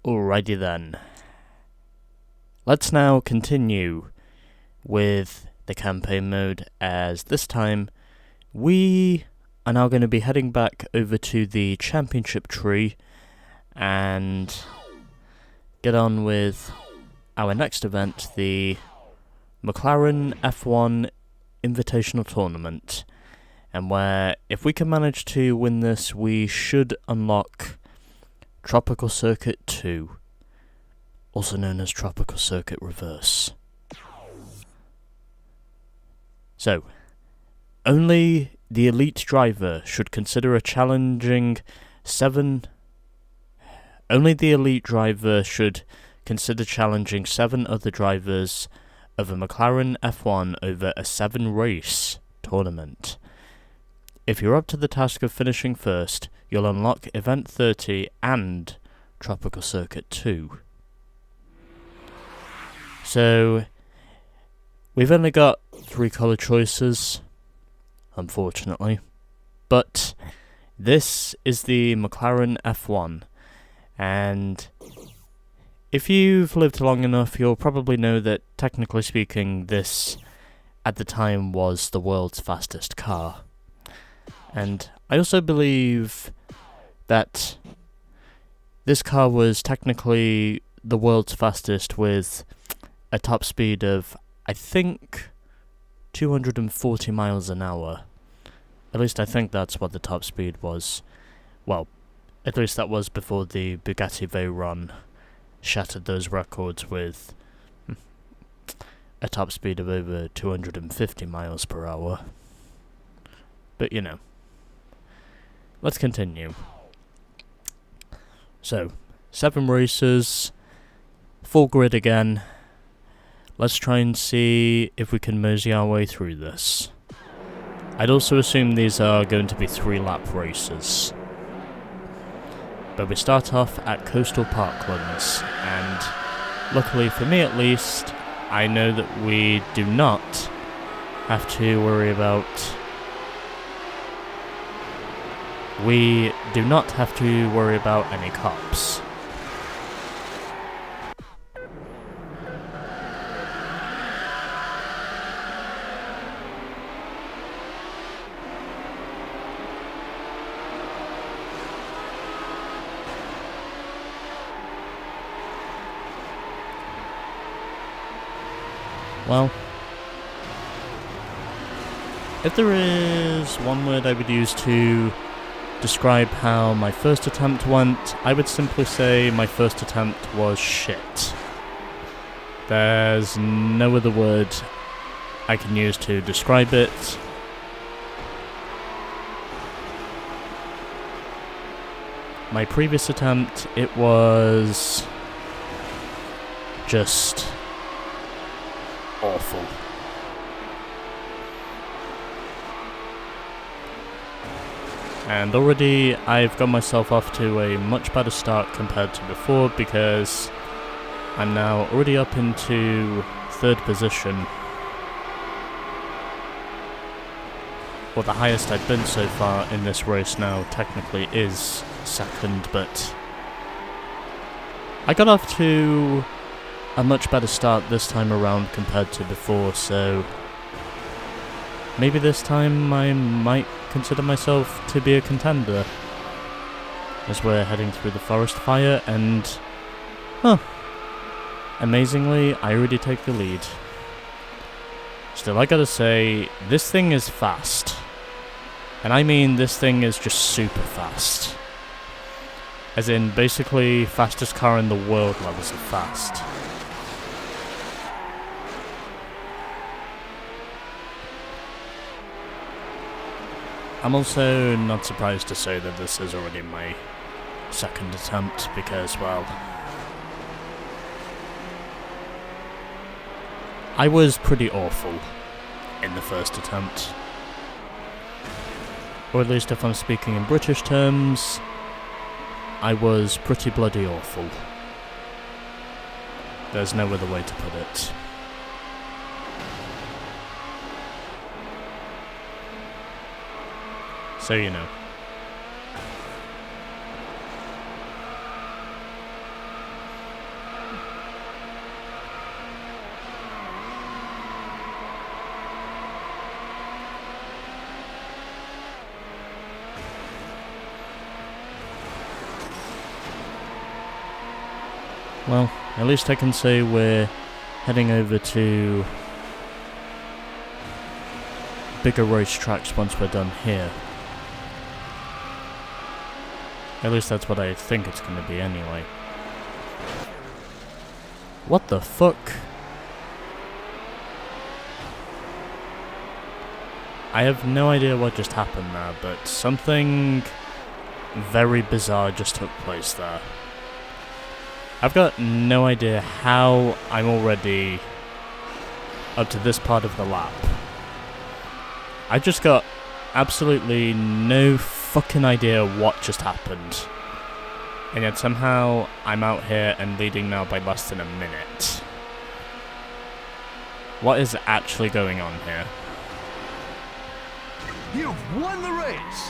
Alrighty then. Let's now continue with the campaign mode, as this time we are now going to be heading back over to the championship tree and get on with our next event, the McLaren F1 Invitational Tournament, and where if we can manage to win this, we should unlock Tropical Circuit 2, also known as Tropical Circuit Reverse. So, only the elite driver should consider challenging 7 other drivers of a McLaren F1 over a 7-race tournament. If you're up to the task of finishing first, you'll unlock Event 30 and Tropical Circuit 2. So, we've only got 3 colour choices, unfortunately, but this is the McLaren F1, and if you've lived long enough, you'll probably know that, technically speaking, this, at the time, was the world's fastest car. And I also believe that this car was technically the world's fastest with a top speed of, I think, 240 miles an hour. At least I think that's what the top speed was. Well, at least that was before the Bugatti Veyron shattered those records with a top speed of over 250 miles per hour. But you know, let's continue. So, 7 races, full grid again. Let's try and see if we can mosey our way through this. I'd also assume these are going to be 3-lap races. But we start off at Coastal Parklands, and luckily for me at least, I know that we do not have to worry about... any cops. Well, if there is one word I would use to describe how my first attempt went, I would simply say my first attempt was shit. There's no other word I can use to describe it. My previous attempt, it was just awful. And already I've got myself off to a much better start compared to before, because I'm now already up into 3rd position. Well, the highest I've been so far in this race now technically is 2nd, but I got off to a much better start this time around compared to before, so maybe this time I might consider myself to be a contender, as we're heading through the forest fire, and amazingly, I already take the lead. Still, I gotta say, this thing is fast, and I mean this thing is just super fast, as in basically fastest car in the world levels of fast. I'm also not surprised to say that this is already my 2nd attempt, because, well, I was pretty awful in the first attempt. Or at least if I'm speaking in British terms, I was pretty bloody awful. There's no other way to put it. So, you know. Well, at least I can say we're heading over to bigger racetracks once we're done here. At least that's what I think it's going to be anyway. What the fuck? I have no idea what just happened there, but something very bizarre just took place there. I've got no idea how I'm already up to this part of the lap. I just got absolutely no fucking idea what just happened. And yet somehow I'm out here and leading now by less than a minute. What is actually going on here? You've won the race!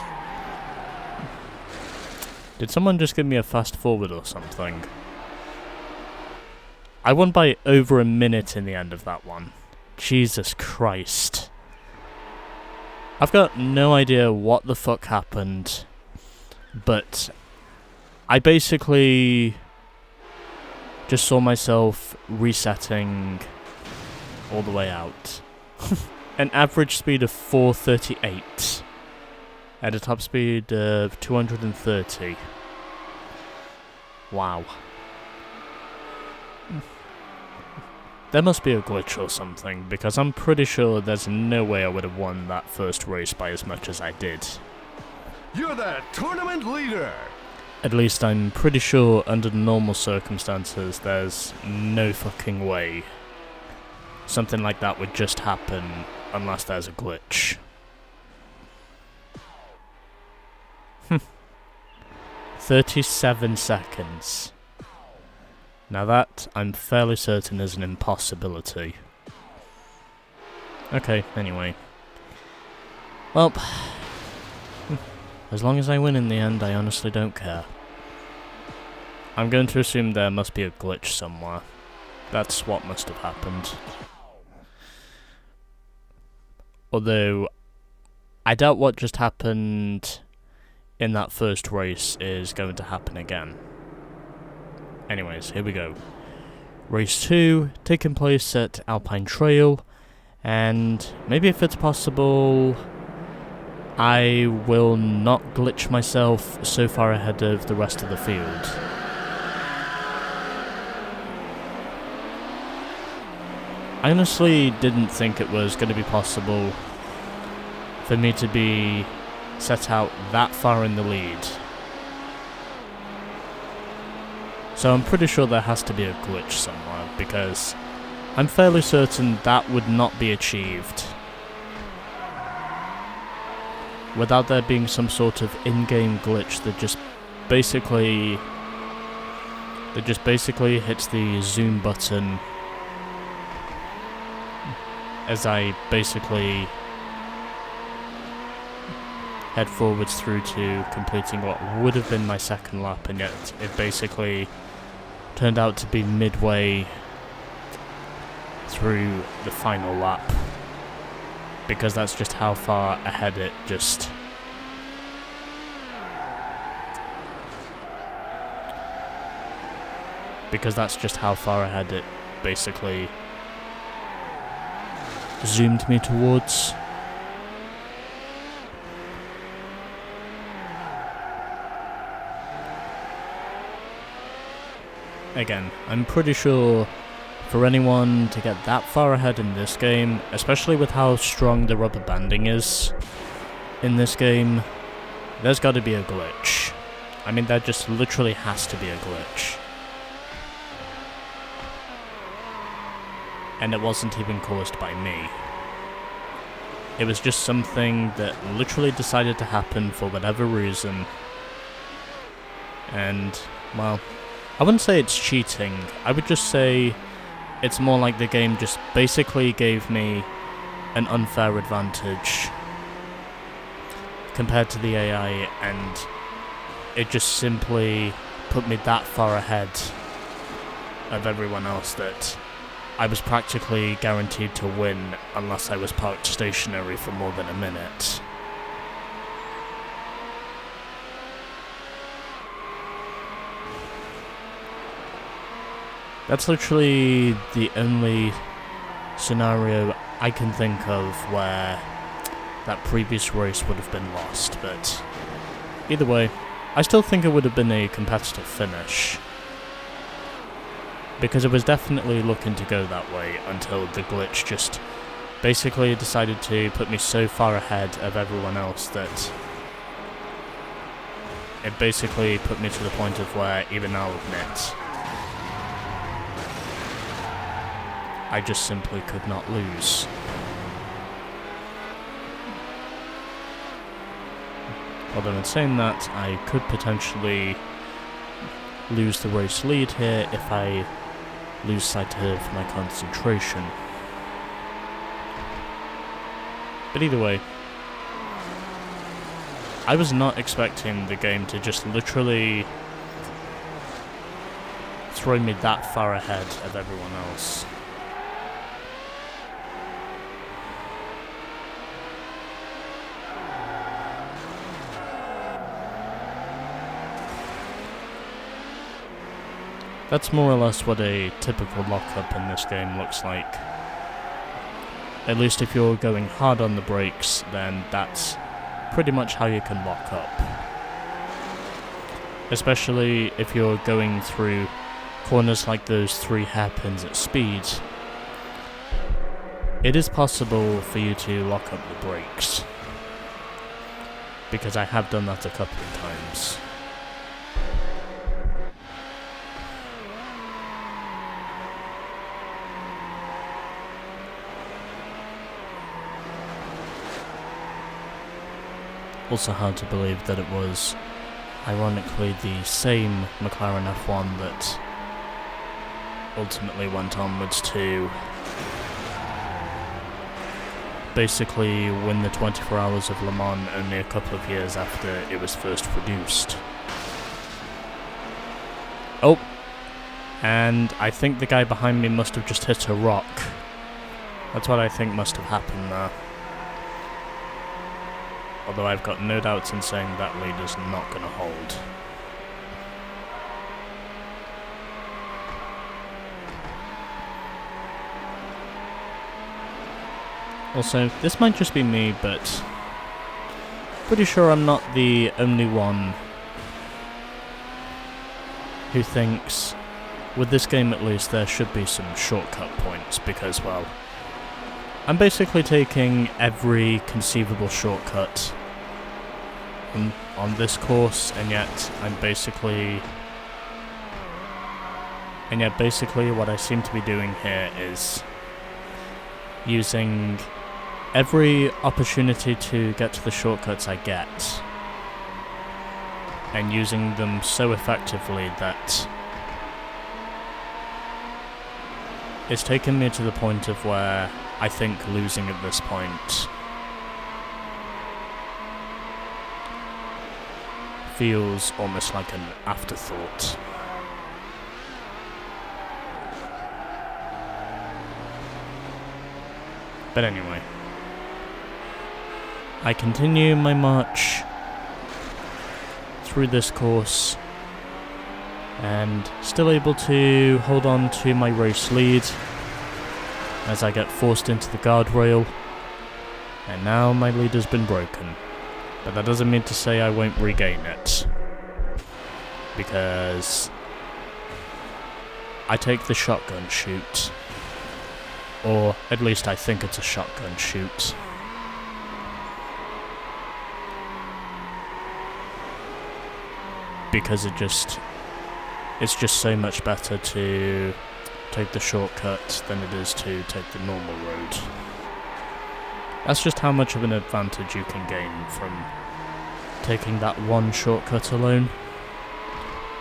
Did someone just give me a fast forward or something? I won by over a minute in the end of that one. Jesus Christ. I've got no idea what the fuck happened, but I basically just saw myself resetting all the way out. An average speed of 438 at a top speed of 230. Wow. There must be a glitch or something, because I'm pretty sure there's no way I would have won that first race by as much as I did. You're the tournament leader! At least I'm pretty sure under normal circumstances there's no fucking way something like that would just happen unless there's a glitch. 37 seconds. Now that, I'm fairly certain, is an impossibility. Okay, anyway. Well, as long as I win in the end, I honestly don't care. I'm going to assume there must be a glitch somewhere. That's what must have happened. Although, I doubt what just happened in that first race is going to happen again. Anyways, here we go. Race 2, taking place at Alpine Trail, and maybe if it's possible, I will not glitch myself so far ahead of the rest of the field. I honestly didn't think it was going to be possible for me to be set out that far in the lead. So I'm pretty sure there has to be a glitch somewhere, because I'm fairly certain that would not be achieved without there being some sort of in-game glitch that just basically hits the zoom button as I basically head forwards through to completing what would have been my second lap, and yet it basically turned out to be midway through the final lap, because that's just how far ahead it just... Because that's just how far ahead it basically zoomed me towards. Again, I'm pretty sure for anyone to get that far ahead in this game, especially with how strong the rubber banding is in this game, there's got to be a glitch. I mean, there just literally has to be a glitch. And it wasn't even caused by me. It was just something that literally decided to happen for whatever reason. And, well, I wouldn't say it's cheating. I would just say it's more like the game just basically gave me an unfair advantage compared to the AI, and it just simply put me that far ahead of everyone else that I was practically guaranteed to win unless I was parked stationary for more than a minute. That's literally the only scenario I can think of where that previous race would have been lost, but either way, I still think it would have been a competitive finish, because it was definitely looking to go that way until the glitch just basically decided to put me so far ahead of everyone else that it basically put me to the point of where, even I'll admit, I just simply could not lose. Although in saying that, I could potentially lose the race lead here if I lose sight of my concentration. But either way, I was not expecting the game to just literally throw me that far ahead of everyone else. That's more or less what a typical lockup in this game looks like. At least if you're going hard on the brakes, then that's pretty much how you can lock up. Especially if you're going through corners like those 3 hairpins at speed. It is possible for you to lock up the brakes, because I have done that a couple of times. Also hard to believe that it was, ironically, the same McLaren F1 that ultimately went onwards to basically win the 24 Hours of Le Mans only a couple of years after it was first produced. Oh, and I think the guy behind me must have just hit a rock. That's what I think must have happened there. Although I've got no doubts in saying that lead is not going to hold. Also, this might just be me, but pretty sure I'm not the only one who thinks, with this game at least, there should be some shortcut points, because, well, I'm basically taking every conceivable shortcut on this course, and yet basically what I seem to be doing here is using every opportunity to get to the shortcuts I get, and using them so effectively that it's taken me to the point of where I think losing at this point feels almost like an afterthought. But anyway, I continue my march through this course and still able to hold on to my race lead as I get forced into the guardrail, and now my lead has been broken. But that doesn't mean to say I won't regain it, because I take the shotgun shoot, or at least I think it's a shotgun shoot. Because it's just so much better to take the shortcut than it is to take the normal road. That's just how much of an advantage you can gain from taking that one shortcut alone,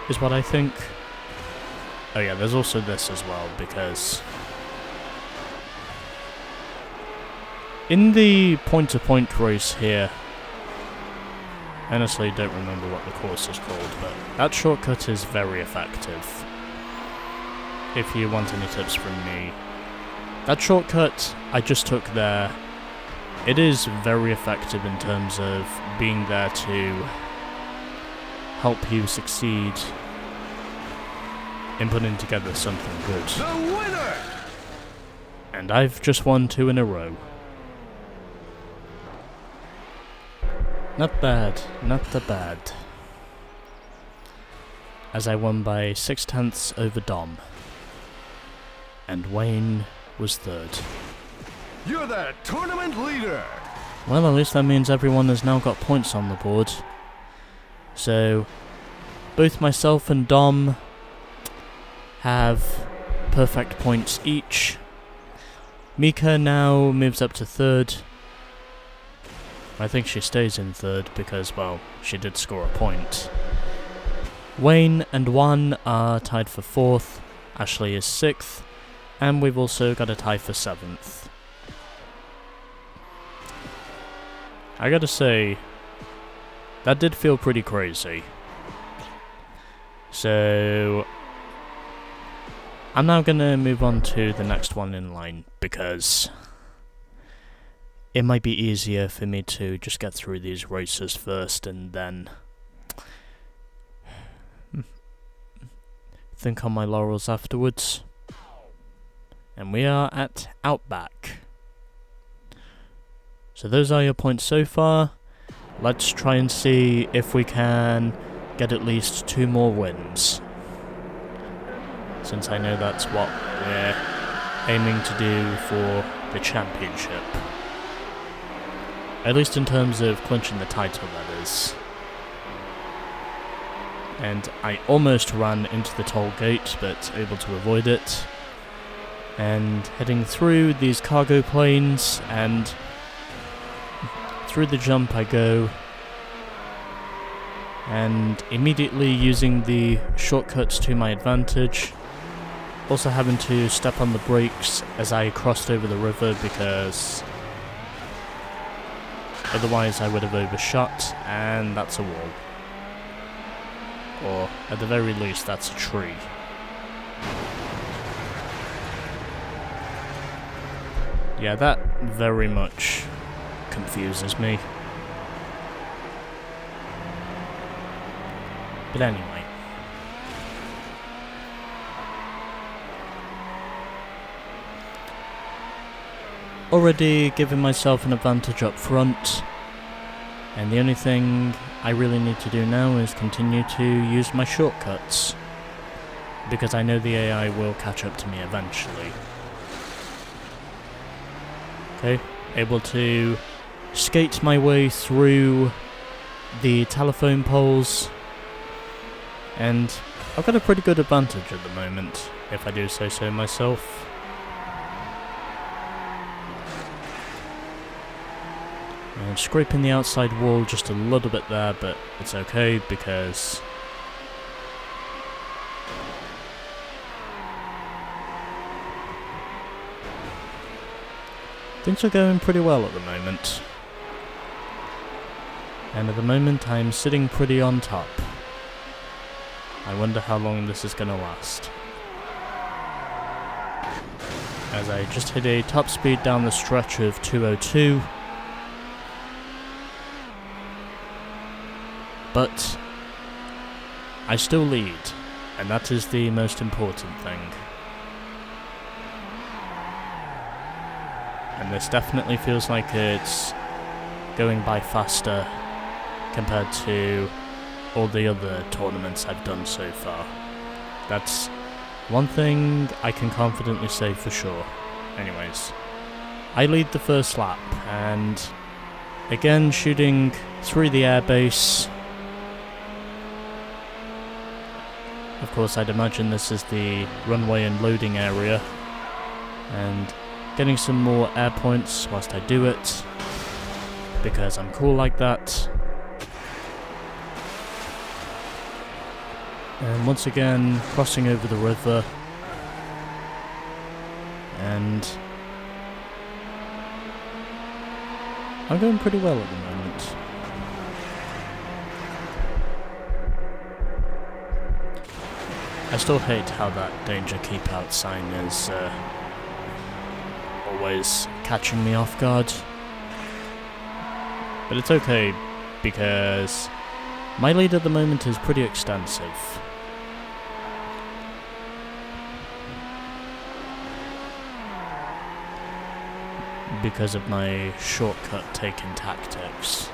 is what I think. Oh yeah, there's also this as well, because in the point-to-point race here, I honestly don't remember what the course is called, but that shortcut is very effective. If you want any tips from me, that shortcut I just took there, it is very effective in terms of being there to help you succeed in putting together something good. The winner! And I've just won 2 in a row. Not bad, not that bad. As I won by 6/10 over Dom. And Wayne was 3rd. You're the tournament leader! Well, at least that means everyone has now got points on the board. So, both myself and Dom have perfect points each. Mika now moves up to 3rd. I think she stays in 3rd because, well, she did score a point. Wayne and Juan are tied for 4th. Ashley is 6th. And we've also got a tie for 7th. I gotta say, that did feel pretty crazy. So, I'm now gonna move on to the next one in line because it might be easier for me to just get through these races first and then think on my laurels afterwards. And we are at Outback. So those are your points so far. Let's try and see if we can get at least 2 more wins. Since I know that's what we're aiming to do for the championship. At least in terms of clinching the title, that is. And I almost ran into the toll gate, but able to avoid it. And heading through these cargo planes, and through the jump I go, and immediately using the shortcuts to my advantage, also having to step on the brakes as I crossed over the river because otherwise I would have overshot, and that's a wall. Or at the very least that's a tree. Yeah, that very much confuses me. But anyway. Already giving myself an advantage up front. And the only thing I really need to do now is continue to use my shortcuts. Because I know the AI will catch up to me eventually. Okay, able to skate my way through the telephone poles, and I've got a pretty good advantage at the moment, if I do say so myself. And scraping the outside wall just a little bit there, but it's okay because things are going pretty well at the moment. And at the moment I'm sitting pretty on top. I wonder how long this is gonna last. As I just hit a top speed down the stretch of 202. But I still lead, and that is the most important thing. And this definitely feels like it's going by faster compared to all the other tournaments I've done so far. That's one thing I can confidently say for sure. Anyways, I lead the first lap, and again shooting through the airbase. Of course, I'd imagine this is the runway and loading area, and getting some more air points whilst I do it, because I'm cool like that. And once again, crossing over the river, and I'm going pretty well at the moment. I still hate how that danger keep out sign is always catching me off guard. But it's okay, because my lead at the moment is pretty extensive. because of my shortcut taking tactics.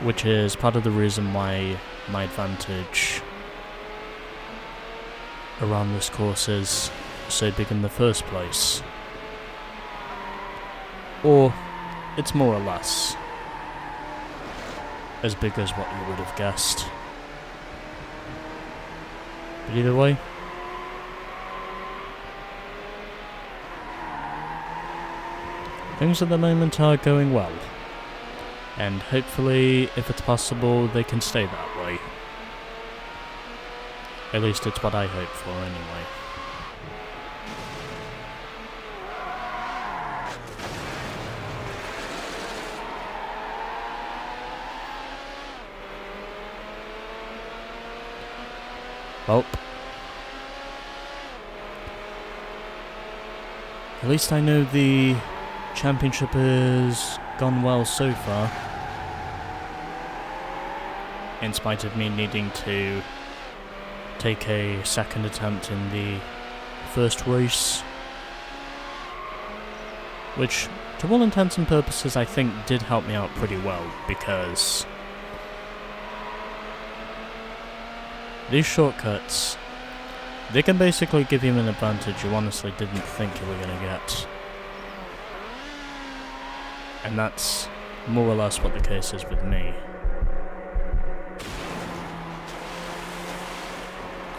Which is part of the reason why my advantage around this course is so big in the first place. Or, it's more or less as big as what you would have guessed. But either way, things at the moment are going well. And hopefully, if it's possible, they can stay that way. At least it's what I hope for, anyway. Well, at least I know the championship has gone well so far. In spite of me needing to take a second attempt in the first race. Which, to all intents and purposes, I think did help me out pretty well, because these shortcuts, they can basically give you an advantage you honestly didn't think you were going to get. And that's more or less what the case is with me.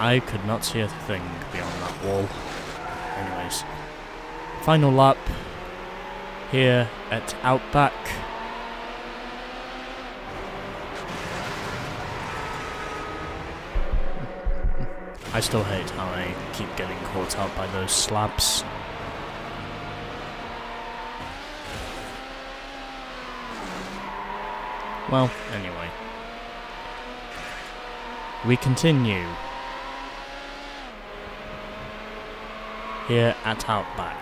I could not see a thing beyond that wall. Anyways, final lap here at Outback. I still hate how I keep getting caught out by those slabs. Well, anyway. We continue here at Outback.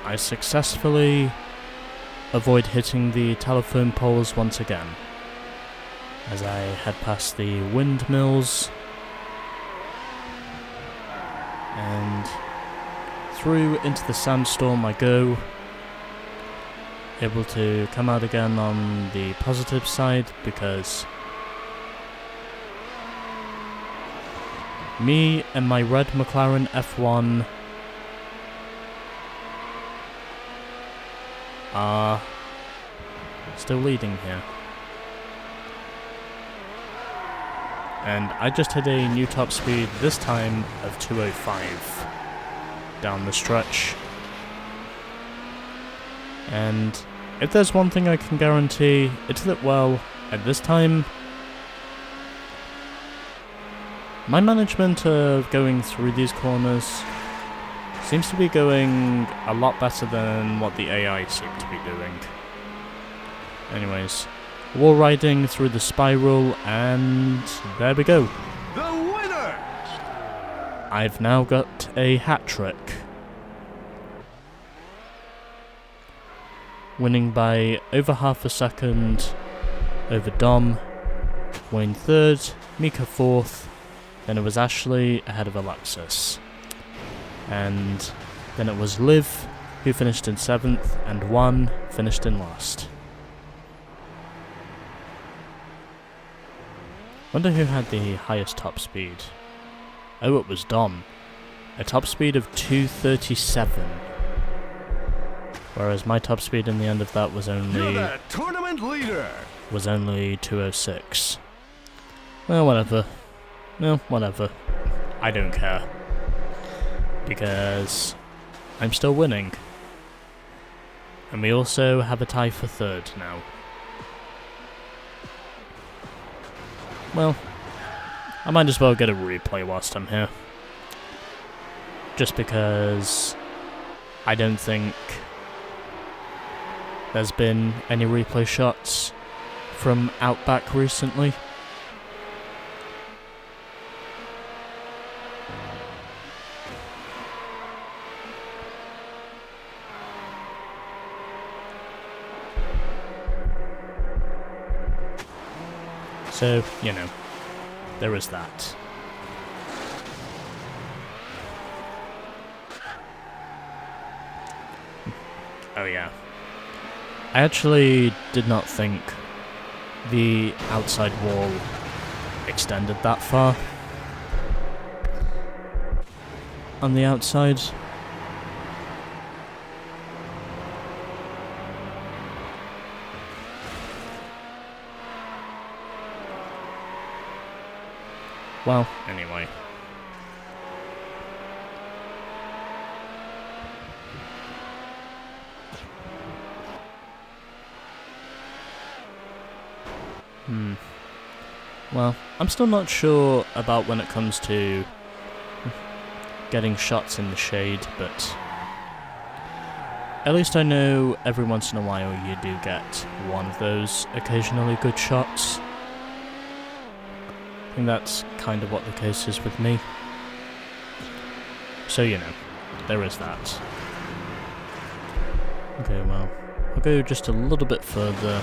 I successfully avoid hitting the telephone poles once again, as I head past the windmills and through into the sandstorm I go, able to come out again on the positive side because me and my red McLaren F1 are still leading here. And I just hit a new top speed, this time of 205 down the stretch. And if there's one thing I can guarantee, it's that, well, at this time, my management of going through these corners seems to be going a lot better than what the AI seem to be doing. Anyways, wall riding through the spiral, and there we go. The winner! I've now got a hat trick. Winning by over half a second over Dom, Wayne third, Mika fourth, then it was Ashley ahead of Alexis. And then it was Liv who finished in 7th, and Juan finished in last. Wonder who had the highest top speed. Oh, it was Dom. A top speed of 237. Whereas my top speed in the end of that was only... You're the tournament leader! Was only 206. Well, whatever. No, whatever. I don't care. Because I'm still winning. And we also have a tie for third now. Well, I might as well get a replay whilst I'm here. Just because I don't think there's been any replay shots from Outback recently. So, you know, there is that. Oh yeah. I actually did not think the outside wall extended that far. On the outside. Well, anyway. Well, I'm still not sure about when it comes to getting shots in the shade, but at least I know every once in a while you do get one of those occasionally good shots. I think that's kind of what the case is with me. So, you know, there is that. Okay, well, I'll go just a little bit further,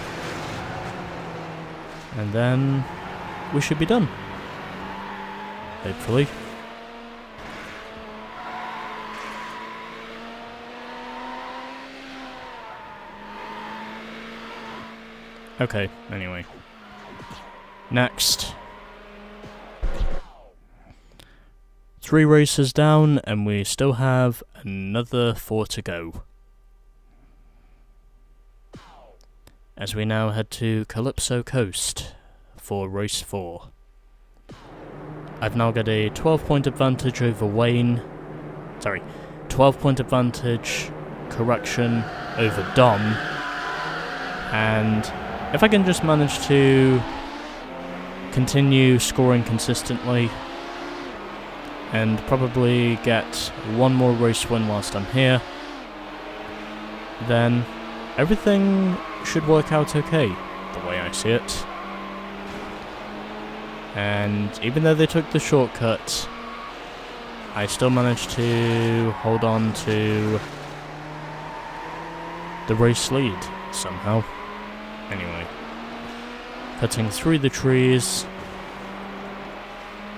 and then we should be done. Hopefully. Okay, anyway. Next. 3 races down, and we still have another 4 to go. As we now head to Calypso Coast for race 4. I've now got a 12-point advantage over Wayne. Sorry, 12-point advantage correction over Dom. And if I can just manage to continue scoring consistently and probably get one more race win whilst I'm here, then everything should work out okay, the way I see it. And even though they took the shortcut, I still managed to hold on to the race lead somehow. Anyway, cutting through the trees,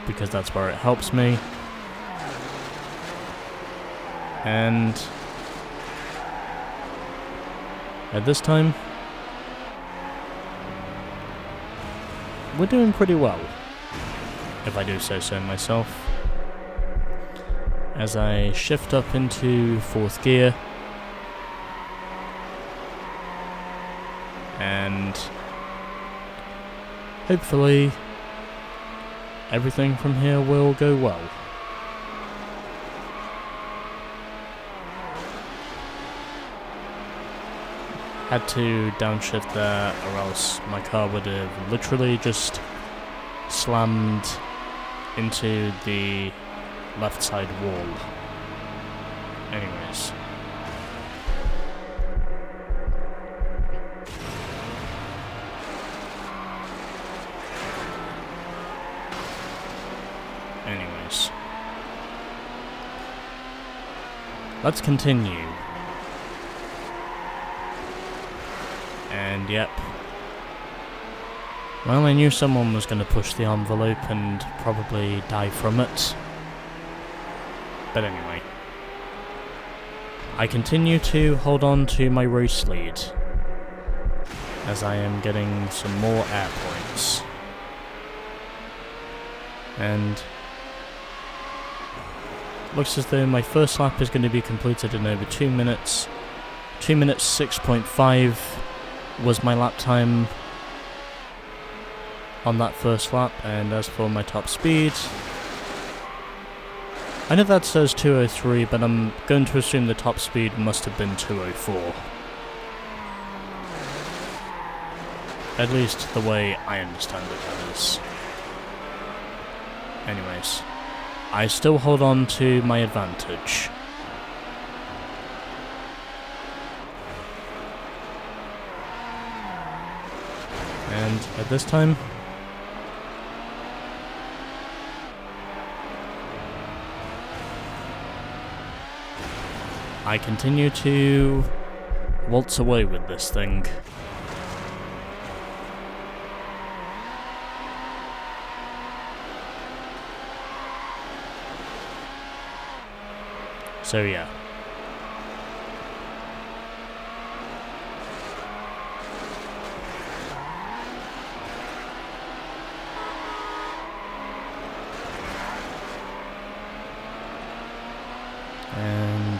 because that's where it helps me. And at this time, we're doing pretty well, if I do say so myself. As I shift up into 4th gear, and hopefully everything from here will go well. Had to downshift there, or else my car would have literally just slammed into the left side wall. Anyways. Let's continue. And yep. Well, I knew someone was going to push the envelope and probably die from it. But anyway. I continue to hold on to my race lead, as I am getting some more air points. And looks as though my first lap is going to be completed in over 2 minutes. 2 minutes 6.5 was my lap time on that first lap, and as for my top speed, I know that says 203, but I'm going to assume the top speed must have been 204. At least the way I understand it, that is. Anyways, I still hold on to my advantage. And at this time, I continue to waltz away with this thing. So yeah. And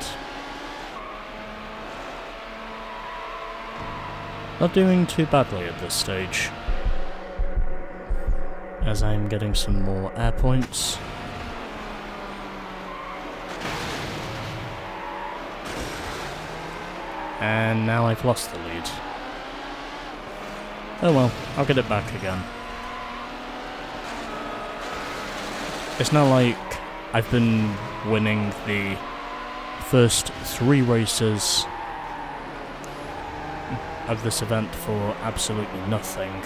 not doing too badly at this stage, as I'm getting some more air points. And now I've lost the lead. Oh well, I'll get it back again. It's not like I've been winning the first 3 races of this event for absolutely nothing.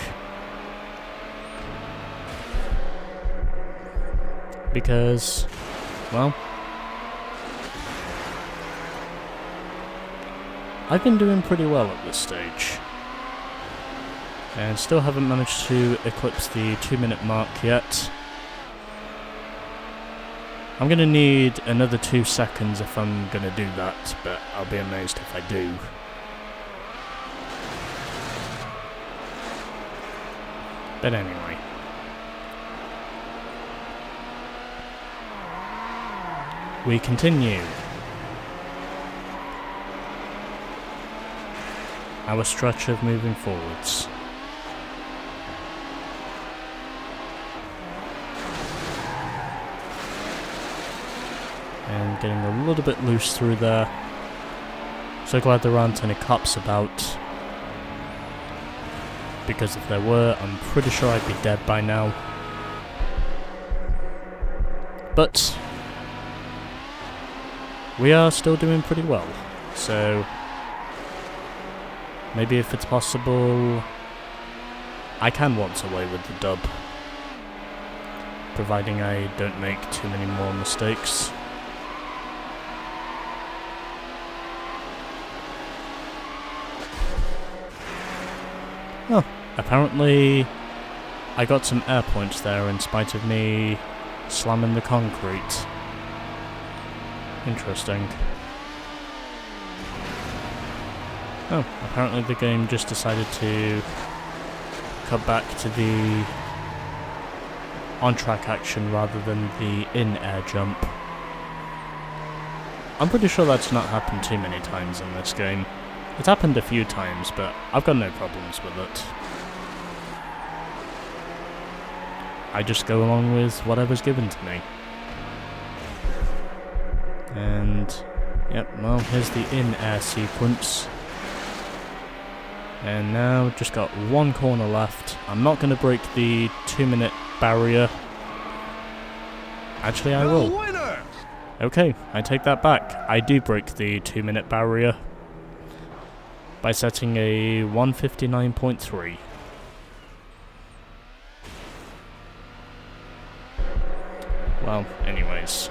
Because, well, I've been doing pretty well at this stage. And still haven't managed to eclipse the 2-minute mark yet. I'm gonna need another 2 seconds if I'm gonna do that, but I'll be amazed if I do. But anyway. We continue. Our stretch of moving forwards. And getting a little bit loose through there. So glad there aren't any cops about. Because if there were, I'm pretty sure I'd be dead by now. But we are still doing pretty well. So maybe if it's possible, I can waltz away with the dub. Providing I don't make too many more mistakes. Oh, apparently I got some air points there in spite of me slamming the concrete. Interesting. Oh, apparently the game just decided to cut back to the on-track action rather than the in-air jump. I'm pretty sure that's not happened too many times in this game. It's happened a few times, but I've got no problems with it. I just go along with whatever's given to me. And, yep, well, here's the in-air sequence. And now, just got 1 corner left. I'm not going to break the 2-minute barrier. Actually, I will. Winner! Okay, I take that back. I do break the 2-minute barrier by setting a 1:59.3. Well, anyways.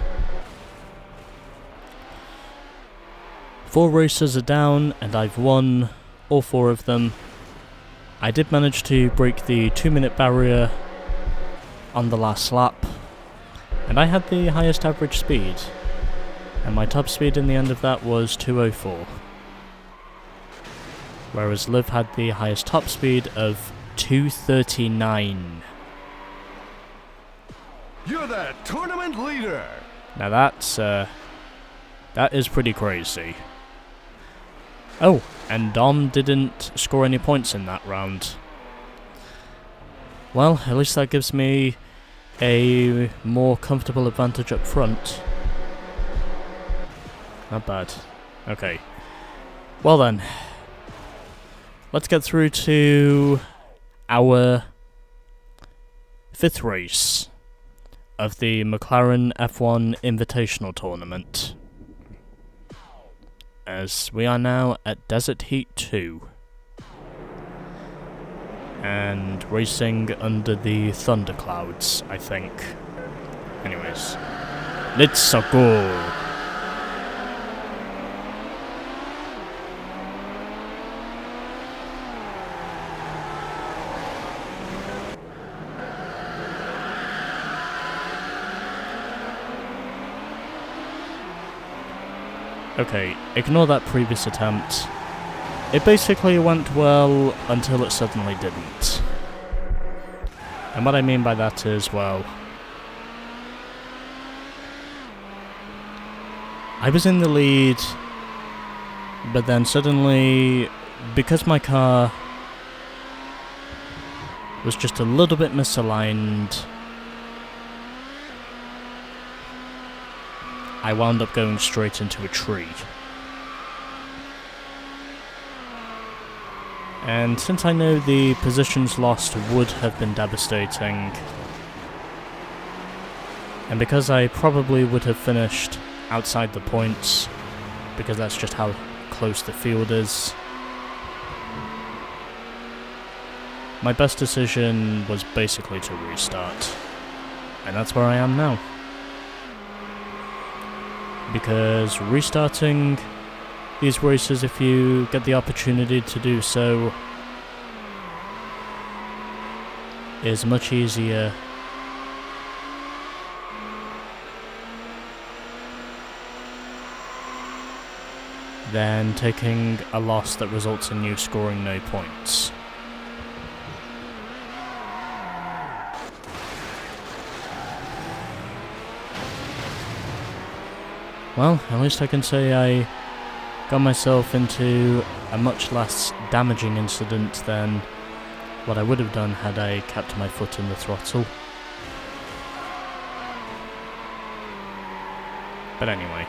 4 races are down, and I've won all 4 of them. I did manage to break the 2-minute barrier on the last lap, and I had the highest average speed, and my top speed in the end of that was 2:04. Whereas Liv had the highest top speed of 2:39. You're the tournament leader! Now that is pretty crazy. Oh, and Dom didn't score any points in that round. Well, at least that gives me a more comfortable advantage up front. Not bad. Okay. Well then. Let's get through to our 5th race of the McLaren F1 Invitational Tournament, as we are now at Desert Heat 2 and racing under the thunderclouds, I think. Anyways, let's go! Okay, ignore that previous attempt. It basically went well until it suddenly didn't. And what I mean by that is, well, I was in the lead, but then suddenly, because my car was just a little bit misaligned, I wound up going straight into a tree. And since I know the positions lost would have been devastating, and because I probably would have finished outside the points, because that's just how close the field is, my best decision was basically to restart. And that's where I am now. Because restarting these races, if you get the opportunity to do so, is much easier than taking a loss that results in you scoring no points. Well, at least I can say I got myself into a much less damaging incident than what I would have done had I kept my foot in the throttle. But anyway.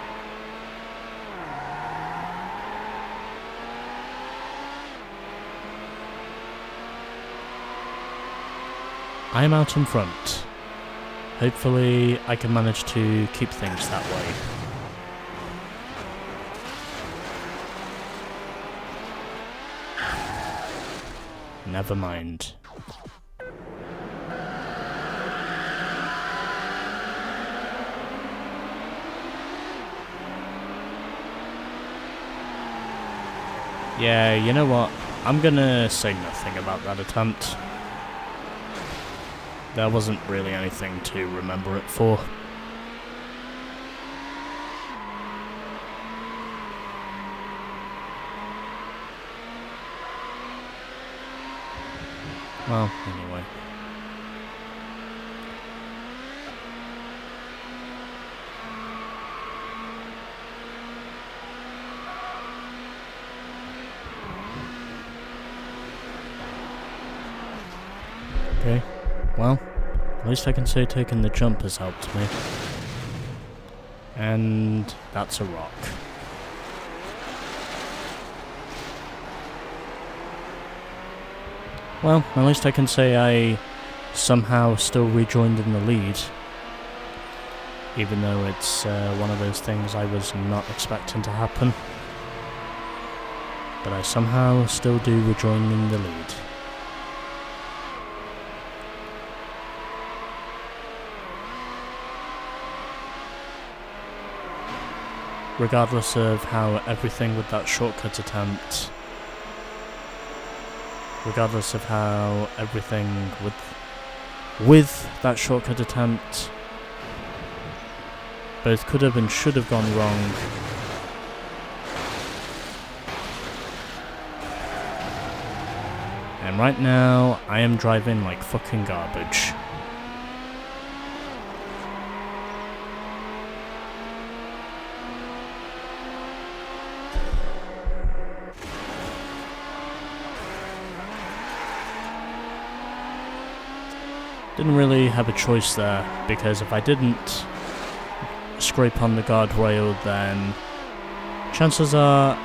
I'm out in front. Hopefully I can manage to keep things that way. Never mind. Yeah, you know what? I'm gonna say nothing about that attempt. There wasn't really anything to remember it for. Well, anyway. Okay, well, at least I can say taking the jump has helped me. And that's a rock. Well, at least I can say I somehow still rejoined in the lead. Even though it's one of those things I was not expecting to happen. But I somehow still do rejoin in the lead. Regardless of how everything with that shortcut attempt, regardless of how everything with that shortcut attempt both could have and should have gone wrong, and right now I am driving like fucking garbage. Didn't really have a choice there, because if I didn't scrape on the guardrail, then chances are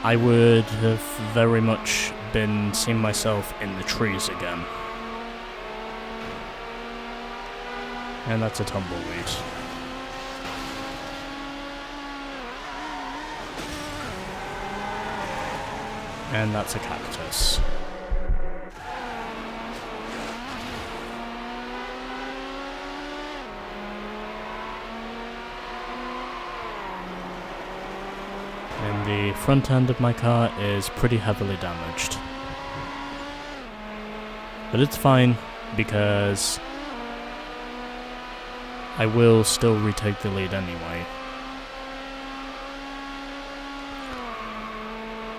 I would have very much been seeing myself in the trees again. And that's a tumbleweed. And that's a cactus. And the front end of my car is pretty heavily damaged. But it's fine, because I will still retake the lead anyway.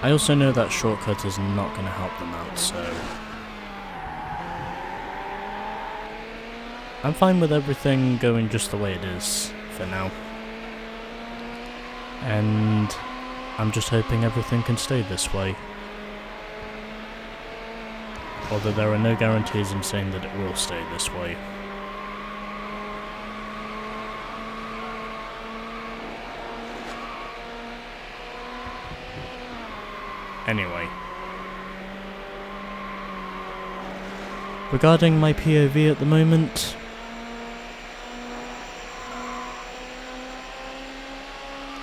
I also know that shortcut is not going to help them out, so I'm fine with everything going just the way it is for now. And I'm just hoping everything can stay this way. Although there are no guarantees in saying that it will stay this way. Anyway. Regarding my POV at the moment,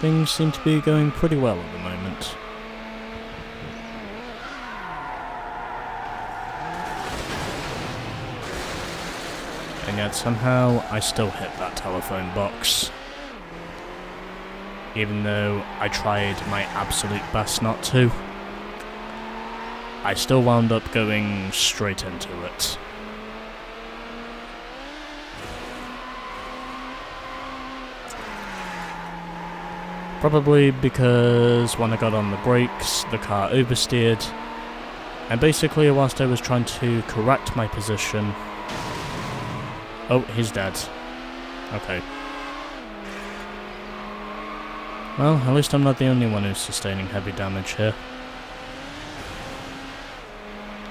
things seem to be going pretty well at the moment. And yet somehow I still hit that telephone box. Even though I tried my absolute best not to. I still wound up going straight into it. Probably because when I got on the brakes, the car oversteered, and basically whilst I was trying to correct my position... Oh, he's dead. Okay. Well, at least I'm not the only one who's sustaining heavy damage here.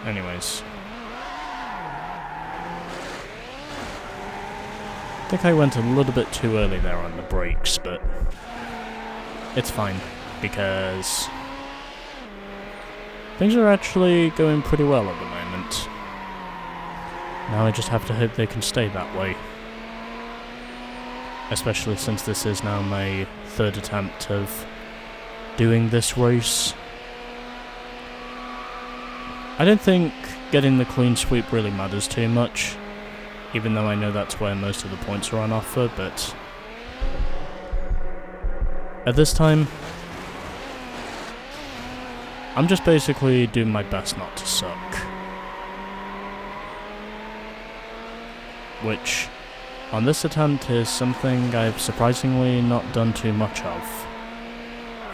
Anyways. I think I went a little bit too early there on the brakes, but it's fine, because things are actually going pretty well at the moment. Now I just have to hope they can stay that way. Especially since this is now my third attempt of doing this race. I don't think getting the clean sweep really matters too much, even though I know that's where most of the points are on offer, but at this time, I'm just basically doing my best not to suck. Which, on this attempt, is something I've surprisingly not done too much of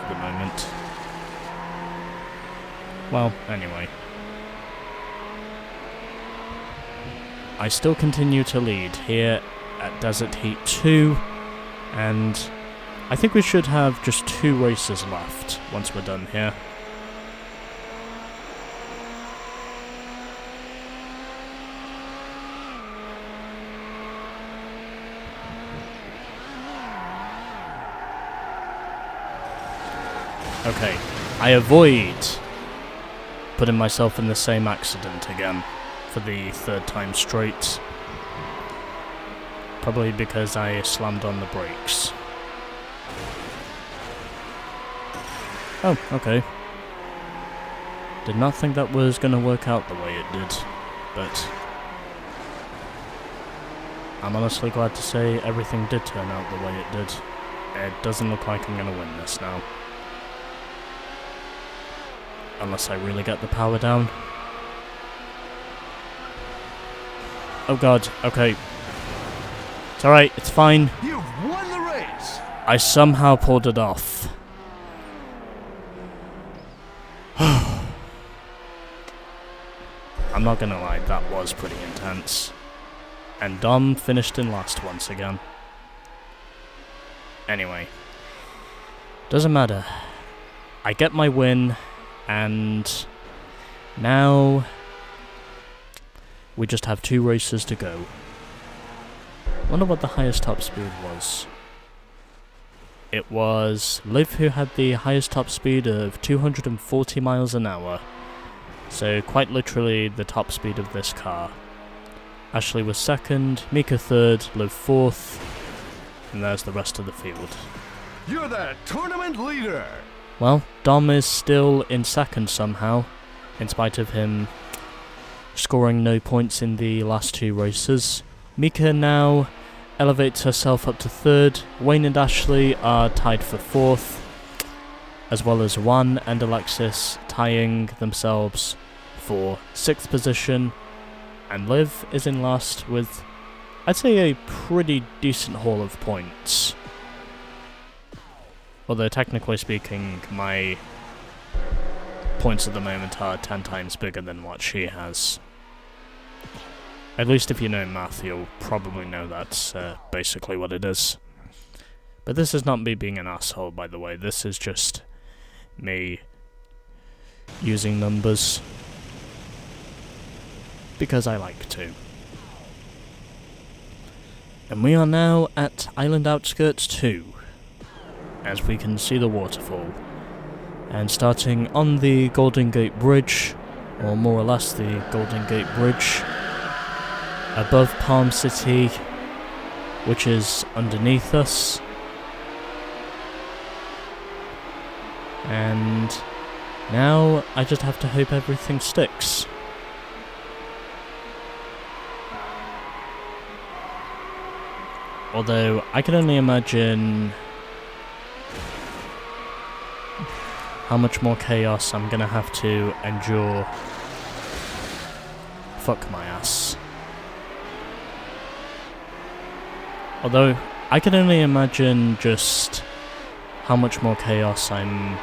at the moment. Well, anyway. I still continue to lead here at Desert Heat 2, and I think we should have just 2 races left once we're done here. Okay, I avoid putting myself in the same accident again for the 3rd time straight. Probably because I slammed on the brakes. Oh, okay. Did not think that was going to work out the way it did, but I'm honestly glad to say everything did turn out the way it did. It doesn't look like I'm going to win this now. Unless I really get the power down. Oh god, okay. It's alright, it's fine. You've won the race! I somehow pulled it off. I'm not gonna lie, that was pretty intense. And Dom finished in last once again. Anyway. Doesn't matter. I get my win. And now we just have 2 races to go. Wonder what the highest top speed was. It was Liv who had the highest top speed of 240 miles an hour. So quite literally the top speed of this car. Ashley was 2nd, Mika 3rd, Liv 4th, and there's the rest of the field. You're the tournament leader! Well, Dom is still in 2nd somehow, in spite of him scoring no points in the last 2 races. Mika now elevates herself up to 3rd. Wayne and Ashley are tied for 4th, as well as Juan and Alexis tying themselves for 6th position. And Liv is in last with, I'd say, a pretty decent haul of points. Although technically speaking, my points at the moment are 10 times bigger than what she has. At least if you know math, you'll probably know that's basically what it is. But this is not me being an asshole, by the way. This is just me using numbers because I like to. And we are now at Island Outskirts 2, as we can see the waterfall. And starting on the Golden Gate Bridge, or more or less the Golden Gate Bridge, above Palm City, which is underneath us. And now I just have to hope everything sticks. Although I can only imagine how much more chaos I'm gonna have to endure. Fuck my ass. Although I can only imagine just how much more chaos I'm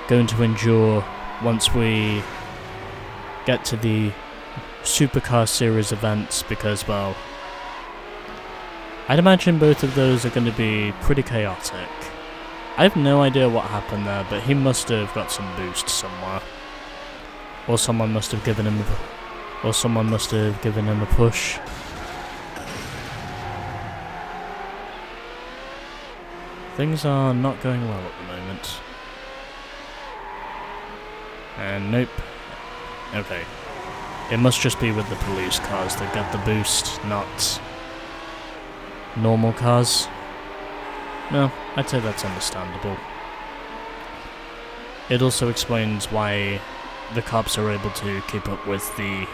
going to endure once we get to the Supercar Series events, because, well, I'd imagine both of those are going to be pretty chaotic. I have no idea what happened there, but he must have got some boost somewhere. Or someone must have given him a push. Things are not going well at the moment. And nope. Okay. It must just be with the police cars that get the boost, not normal cars. No, I'd say that's understandable. It also explains why the cops are able to keep up with the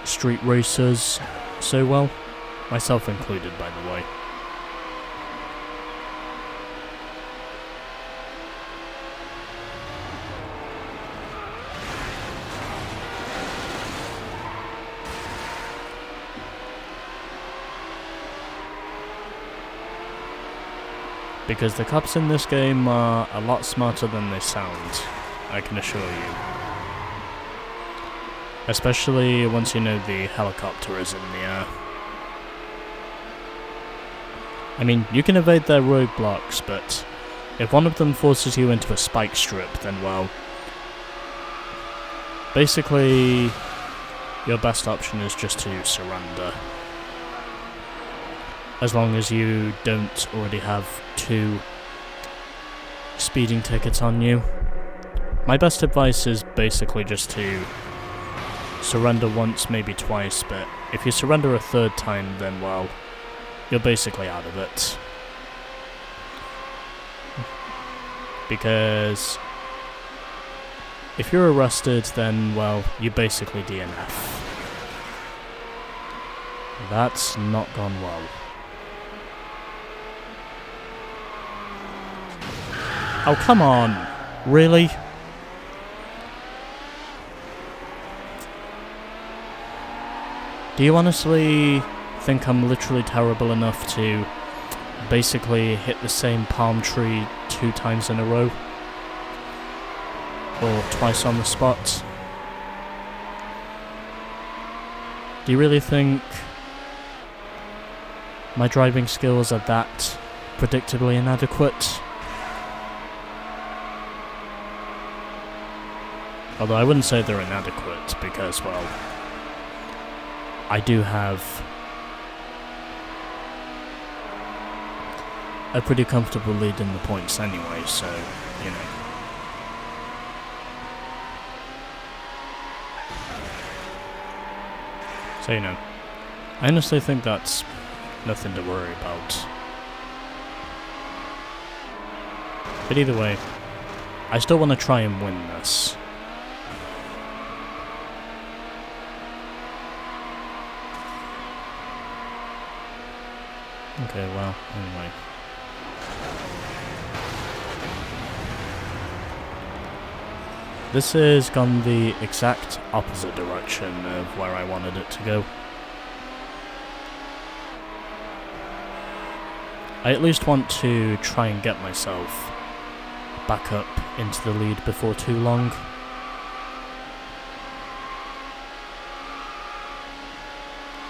street racers so well. Myself included, by the way. Because the cops in this game are a lot smarter than they sound, I can assure you. Especially once you know the helicopter is in the air. I mean, you can evade their roadblocks, but if one of them forces you into a spike strip, then, well, basically your best option is just to surrender. As long as you don't already have 2 speeding tickets on you. My best advice is basically just to surrender once, maybe twice, but if you surrender a 3rd time, then, well, you're basically out of it. Because if you're arrested, then, well, you basically DNF. That's not gone well. Oh, come on! Really? Do you honestly think I'm literally terrible enough to basically hit the same palm tree 2 times in a row? Or twice on the spot? Do you really think my driving skills are that predictably inadequate? Although I wouldn't say they're inadequate, because, well, I do have a pretty comfortable lead in the points anyway, so, you know. So, you know, I honestly think that's nothing to worry about. But either way, I still want to try and win this. Okay, well, anyway. This has gone the exact opposite direction of where I wanted it to go. I at least want to try and get myself back up into the lead before too long.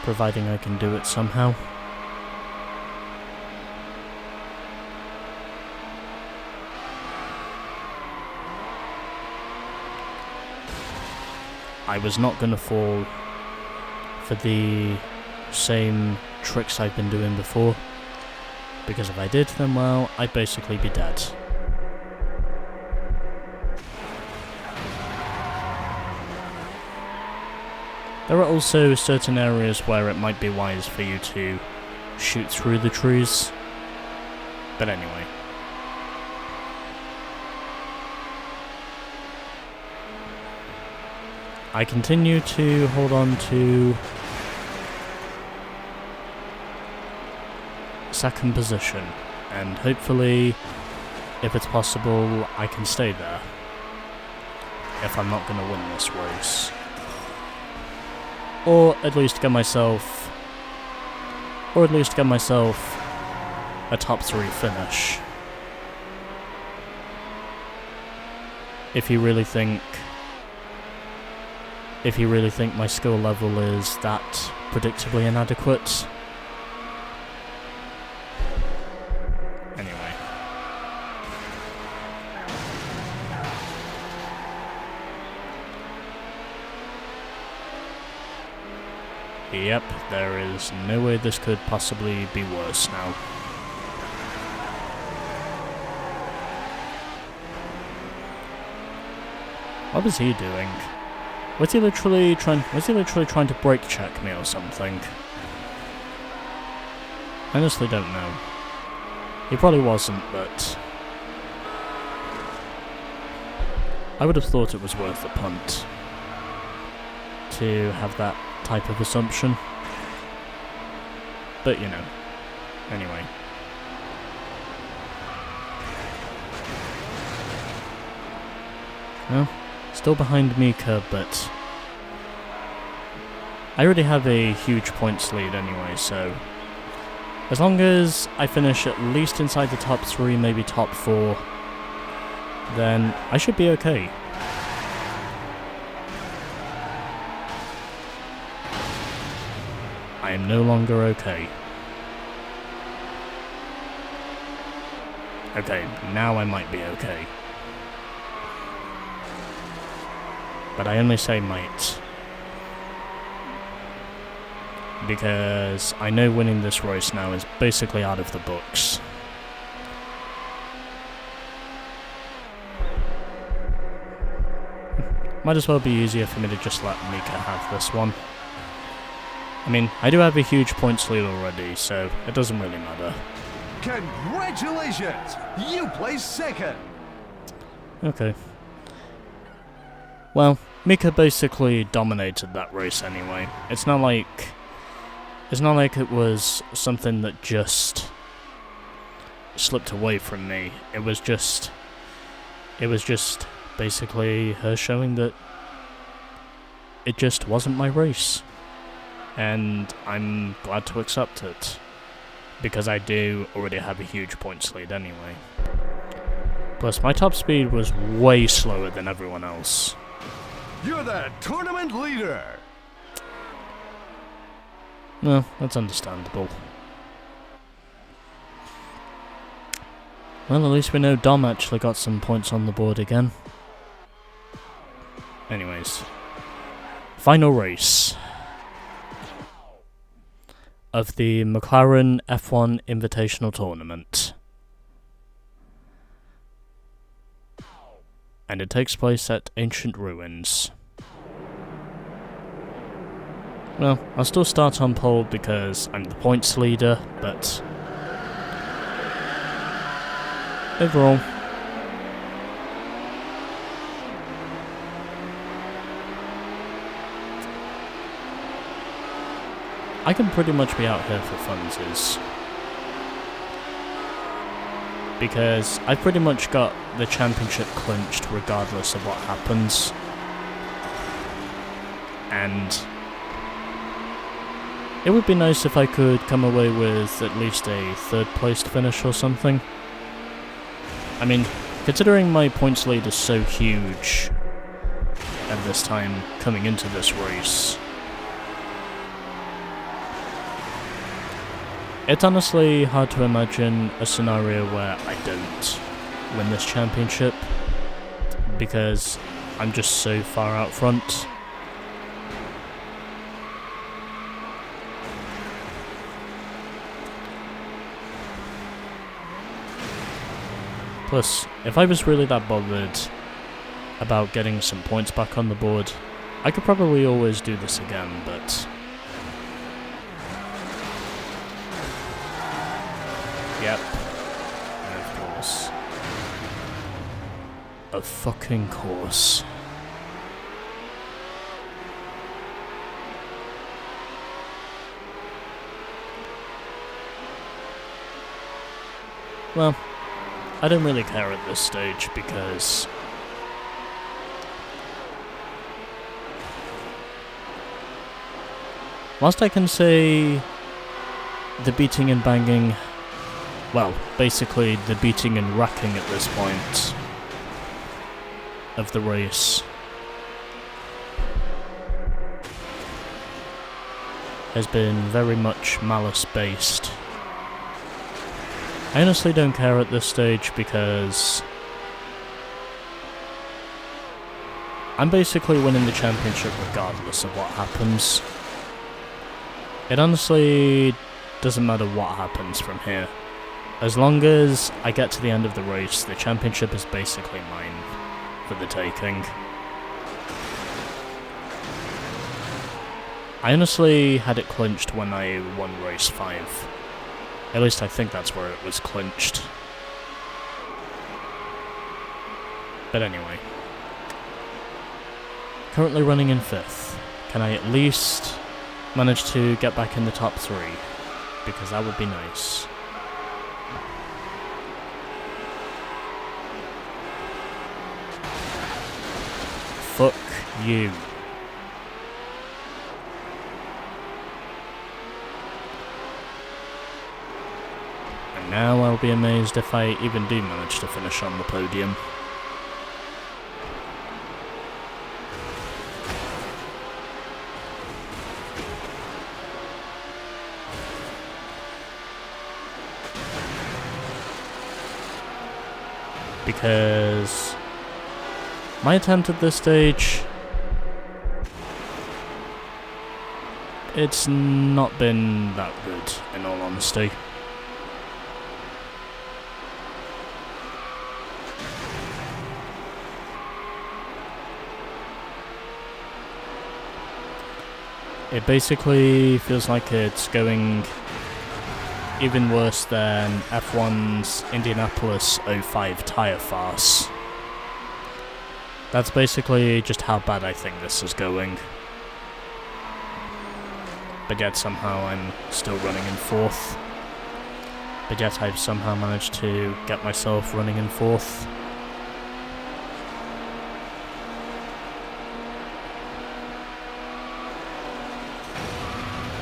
Providing I can do it somehow. I was not going to fall for the same tricks I've been doing before, because if I did, then well, I'd basically be dead. There are also certain areas where it might be wise for you to shoot through the trees, but anyway. I continue to hold on to second position, and hopefully, if it's possible, I can stay there, if I'm not going to win this race. Or at least get myself a top 3 finish. If you really think my skill level is that predictably inadequate. Anyway. Yep, there is no way this could possibly be worse now. What was he doing? Was he literally trying to brake check me or something? I honestly don't know. He probably wasn't, but I would have thought it was worth a punt to have that type of assumption. But you know, anyway. Well, still behind Mika, but I already have a huge points lead anyway, so as long as I finish at least inside the top 3, maybe top 4, then I should be okay. I am no longer okay. Okay, now I might be okay. But I only say might, because I know winning this race now is basically out of the books. Might as well be easier for me to just let Mika have this one. I mean, I do have a huge points lead already, so it doesn't really matter. Congratulations! You placed second! Okay. Well, Mika basically dominated that race anyway. It's not like it was something that just slipped away from me. It was just basically her showing that it just wasn't my race. And I'm glad to accept it, because I do already have a huge points lead anyway. Plus, my top speed was way slower than everyone else. You're the tournament leader! No, that's understandable. Well, at least we know Dom actually got some points on the board again. Anyways. Final race of the McLaren F1 Invitational Tournament. And it takes place at Ancient Ruins. Well, I'll still start on pole because I'm the points leader, but overall, I can pretty much be out here for funsies, because I've pretty much got the championship clinched regardless of what happens, and it would be nice if I could come away with at least a third placed finish or something. I mean, Considering my points lead is so huge at this time coming into this race, it's honestly hard to imagine a scenario where I don't win this championship, because I'm just so far out front. Plus, if I was really that bothered about getting some points back on the board, I could probably always do this again, but... Yep. And of course. Of fucking course. Well, I don't really care at this stage because whilst I can say the beating and banging, well, basically the beating and racking at this point of the race has been very much malice based. I honestly don't care at this stage because I'm basically winning the championship regardless of what happens. It honestly doesn't matter what happens from here. As long as I get to the end of the race, the championship is basically mine for the taking. I honestly had it clinched when I won race 5. At least I think that's where it was clinched. But anyway. Currently running in 5th. Can I at least manage to get back in the top 3? Because that would be nice. Fuck you. Now I'll be amazed if I even do manage to finish on the podium. Because my attempt at this stage, it's not been that good, in all honesty. It basically feels like it's going even worse than F1's Indianapolis 05 tyre farce. That's basically just how bad I think this is going. But yet somehow I'm still running in 4th. But yet I've somehow managed to get myself running in 4th.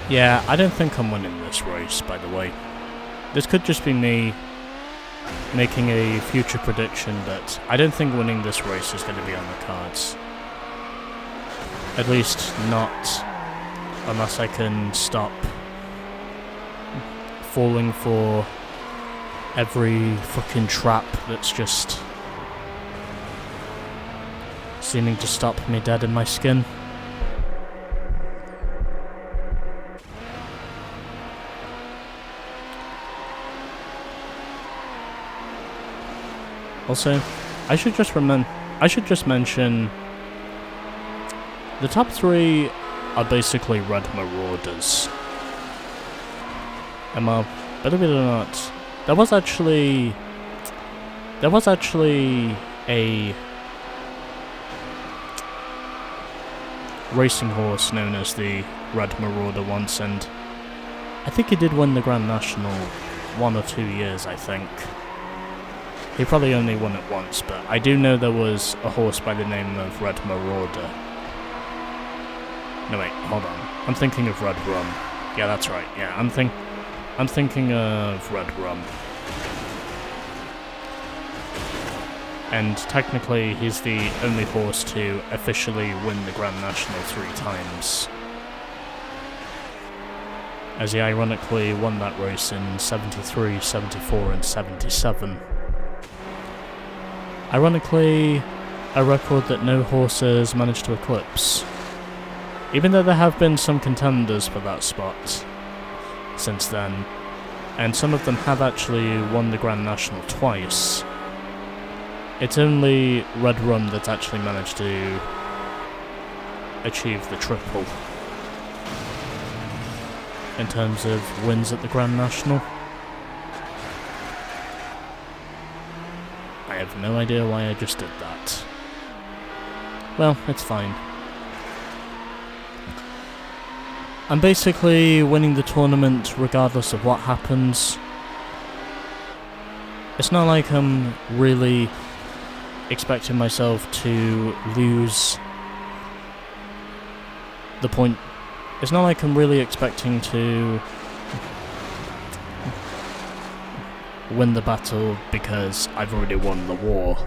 Yeah, I don't think I'm winning this race, by the way. This could just be me making a future prediction, but I don't think winning this race is going to be on the cards. At least not unless I can stop falling for every fucking trap that's just seeming to stop me dead in my skin. Also, I should just mention the top 3 are basically red marauders. And well, believe it or not, there was actually a racing horse known as the Red Marauder once, and I think he did win the Grand National 1 or 2 years, I think. He probably only won it once, but I do know there was a horse by the name of Red Marauder. No wait, hold on. I'm thinking of Red Rum. Yeah, that's right. Yeah, I'm thinking of Red Rum. and technically he's the only horse to officially win the Grand National 3 times, as he ironically won that race in 73, 74 and 77. Ironically, a record that no horse has managed to eclipse, even though there have been some contenders for that spot since then, and some of them have actually won the Grand National twice. It's only Red Rum that's actually managed to achieve the triple in terms of wins at the Grand National. I have no idea why I just did that. Well, it's fine. I'm basically winning the tournament regardless of what happens. It's not like I'm really expecting myself to lose the point. It's not like I'm really expecting to win the battle because I've already won the war.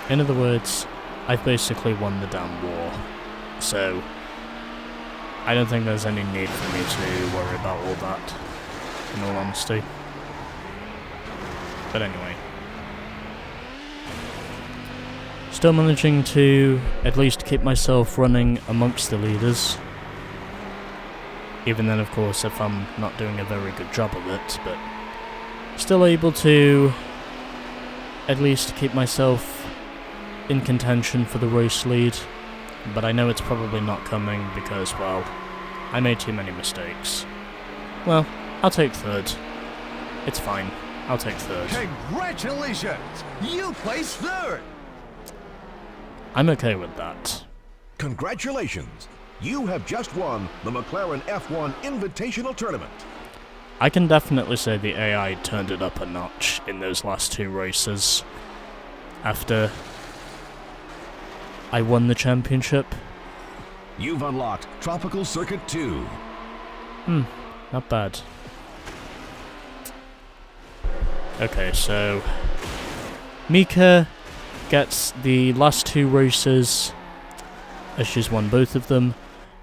In other words, I've basically won the damn war, so I don't think there's any need for me to worry about all that, in all honesty. But anyway. Still managing to at least keep myself running amongst the leaders. Even then, of course, if I'm not doing a very good job of it, but still able to at least keep myself in contention for the race lead. But I know it's probably not coming because, well, I made too many mistakes. Well, I'll take third. It's fine. I'll take third. Congratulations! You placed third! I'm okay with that. Congratulations! You have just won the McLaren F1 Invitational Tournament. I can definitely say the AI turned it up a notch in those last 2 races. After I won the championship. You've unlocked Tropical Circuit 2. Not bad. Okay, so Mika gets the last 2 races, as she's won both of them.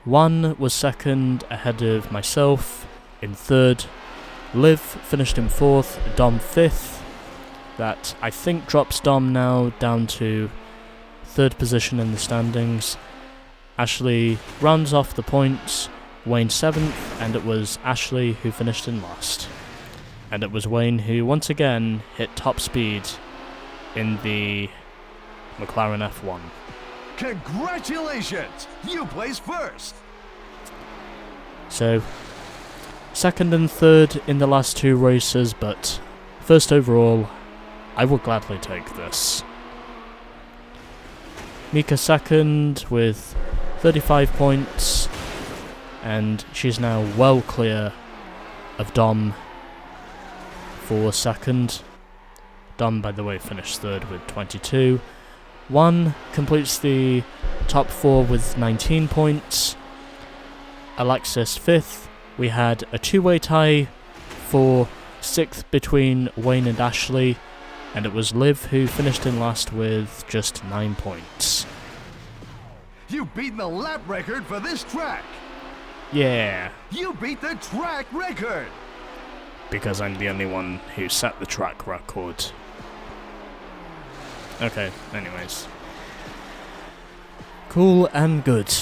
One was second ahead of myself in third. Liv finished in 4th, Dom 5th. That I think drops Dom now down to 3rd position in the standings. Ashley rounds off the points, Wayne 7th, and it was Ashley who finished in last. And it was Wayne who once again hit top speed in the McLaren F1. Congratulations! You placed first! So, 2nd and 3rd in the last 2 races, but first overall, I will gladly take this. Mika 2nd with 35 points, and she's now well clear of Dom for 2nd. Dom, by the way, finished 3rd with 22. 1 completes the top 4 with 19 points. Alexis 5th. We had a 2-way tie for 6th between Wayne and Ashley, and it was Liv who finished in last with just 9 points. You've beaten the lap record for this track! Yeah, You beat the track record! because I'm the only one who set the track record. Okay, anyways. Cool and good.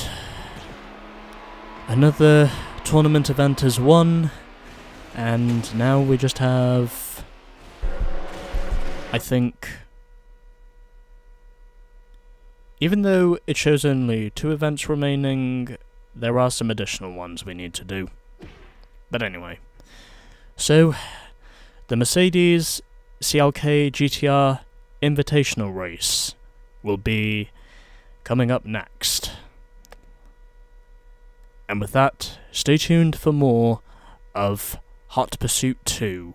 Another tournament event is won, and now we just have, I think, even though it shows only 2 events remaining, there are some additional ones we need to do. But anyway, so the Mercedes CLK GTR Invitational race will be coming up next. And with that, stay tuned for more of Hot Pursuit 2.